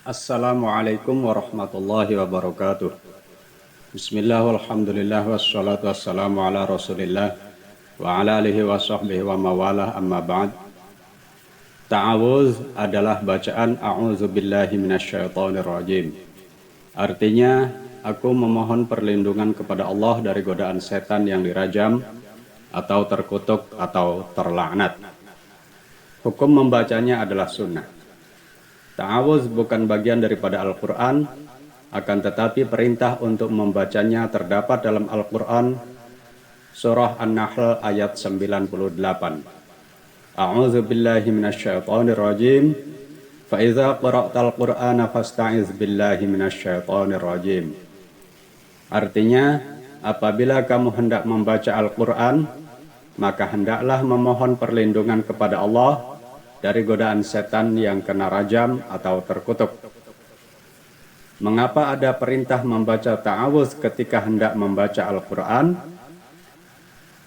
Assalamualaikum warahmatullahi wabarakatuh. Bismillah walhamdulillah wassalatu wassalamu ala rasulillah wa ala alihi wa sahbihi wa mawalah amma ba'd. Ta'awuz adalah bacaan a'udzu billahi minasyaitonir rajim. Artinya, aku memohon perlindungan kepada Allah dari godaan setan yang dirajam atau terkutuk atau terlaknat. Hukum membacanya adalah sunnah. Ta'awuz bukan bagian daripada Al-Quran, akan tetapi perintah untuk membacanya terdapat dalam Al-Quran, Surah An-Nahl ayat 98. A'udzu billahi minasyaitonir rajim. Fa idza qara'tal Qur'ana fasta'iz billahi minasyaitonir rajim. Artinya, apabila kamu hendak membaca Al-Quran, maka hendaklah memohon perlindungan kepada Allah dari godaan setan yang kena rajam atau terkutuk. Mengapa ada perintah membaca ta'awuz ketika hendak membaca Al-Quran?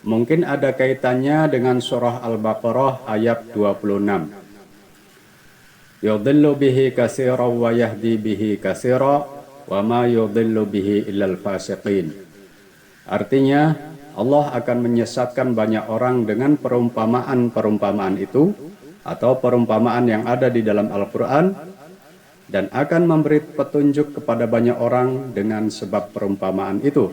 Mungkin ada kaitannya dengan surah Al-Baqarah ayat 26. Yudhillu bihi katsira wa yahdi bihi katsira wa ma yudhillu bihi illal fasiqin. Artinya, Allah akan menyesatkan banyak orang dengan perumpamaan-perumpamaan itu atau perumpamaan yang ada di dalam Al-Quran, dan akan memberi petunjuk kepada banyak orang dengan sebab perumpamaan itu.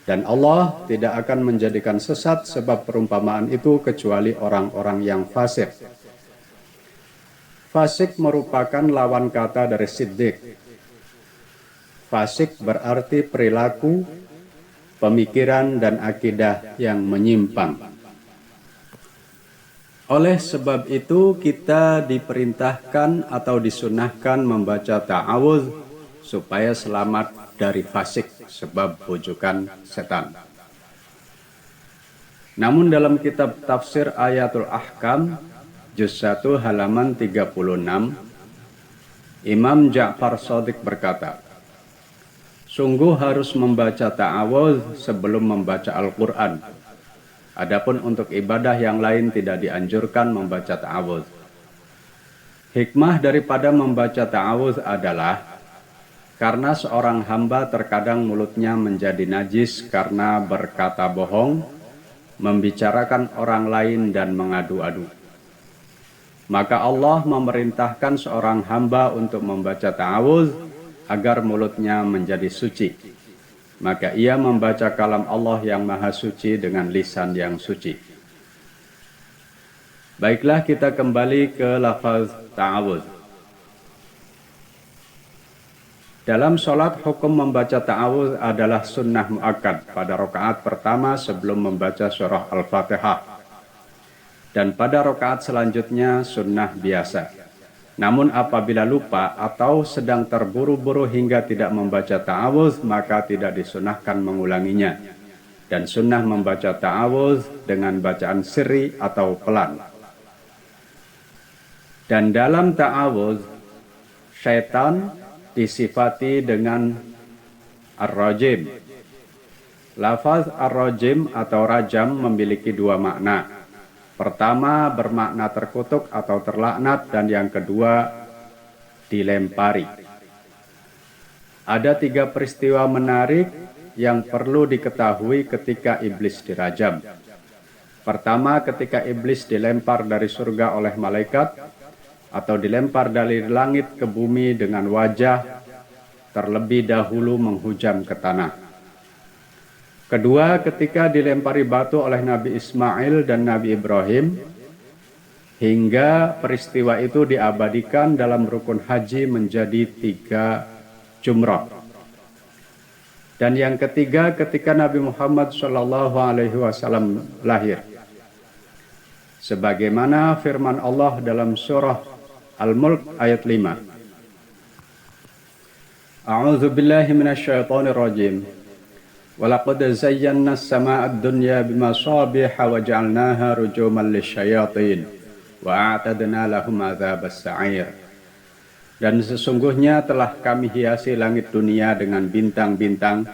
Dan Allah tidak akan menjadikan sesat sebab perumpamaan itu kecuali orang-orang yang fasik. Fasik merupakan lawan kata dari siddiq. Fasik berarti perilaku, pemikiran, dan akidah yang menyimpang. Oleh sebab itu kita diperintahkan atau disunahkan membaca ta'awuz supaya selamat dari fasik sebab bujukan setan. Namun dalam kitab tafsir Ayatul Ahkam juz 1 halaman 36, Imam Ja'far Shadiq berkata, sungguh harus membaca ta'awuz sebelum membaca Al-Quran. Adapun untuk ibadah yang lain tidak dianjurkan membaca ta'awuz. Hikmah daripada membaca ta'awuz adalah karena seorang hamba terkadang mulutnya menjadi najis karena berkata bohong, membicarakan orang lain, dan mengadu-adu. Maka Allah memerintahkan seorang hamba untuk membaca ta'awuz agar mulutnya menjadi suci. Maka ia membaca kalam Allah yang maha suci dengan lisan yang suci. Baiklah, kita kembali ke lafaz ta'awuz. Dalam sholat, hukum membaca ta'awuz adalah sunnah muakkad pada rakaat pertama sebelum membaca surah Al-Fatihah. Dan pada rakaat selanjutnya sunnah biasa. Namun apabila lupa atau sedang terburu-buru hingga tidak membaca ta'awuz, maka tidak disunahkan mengulanginya. Dan sunnah membaca ta'awuz dengan bacaan sirri atau pelan. Dan dalam ta'awuz, syaitan disifati dengan ar-rajim. Lafaz ar-rajim atau rajam memiliki dua makna. Pertama bermakna terkutuk atau terlaknat, dan yang kedua dilempari. Ada 3 peristiwa menarik yang perlu diketahui ketika iblis dirajam. Pertama, ketika iblis dilempar dari surga oleh malaikat atau dilempar dari langit ke bumi dengan wajah terlebih dahulu menghujam ke tanah. Kedua, ketika dilempari batu oleh Nabi Ismail dan Nabi Ibrahim, hingga peristiwa itu diabadikan dalam rukun haji menjadi 3 jumrah. Dan yang ketiga, ketika Nabi Muhammad SAW lahir. Sebagaimana firman Allah dalam surah Al-Mulk ayat 5. A'udzu billahi minasyaitonir rajim. Walaqad zayyana as-samaa'a ad-dunya bimasabiha wa ja'alnaha rujuman lisyayatin wa a'tadna lahum adzabas sa'ir. Dan sesungguhnya telah kami hiasi langit dunia dengan bintang-bintang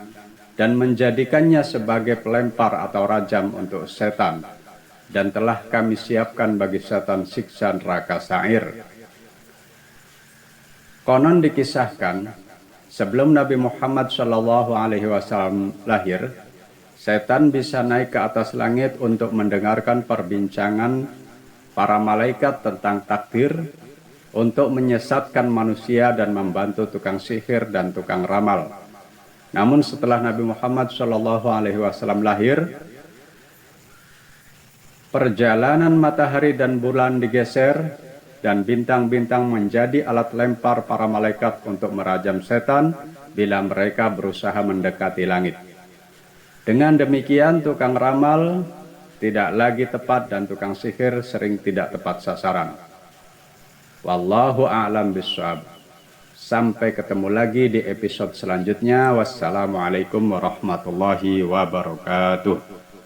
dan menjadikannya sebagai pelempar atau rajam untuk setan, dan telah kami siapkan bagi setan siksa neraka sa'ir. Konon dikisahkan, sebelum Nabi Muhammad SAW lahir, setan bisa naik ke atas langit untuk mendengarkan perbincangan para malaikat tentang takdir, untuk menyesatkan manusia dan membantu tukang sihir dan tukang ramal. Namun setelah Nabi Muhammad SAW lahir, perjalanan matahari dan bulan digeser dan bintang-bintang menjadi alat lempar para malaikat untuk merajam setan bila mereka berusaha mendekati langit. Dengan demikian tukang ramal tidak lagi tepat dan tukang sihir sering tidak tepat sasaran. Wallahu a'lam bishawab. Sampai ketemu lagi di episode selanjutnya. Wassalamualaikum warahmatullahi wabarakatuh.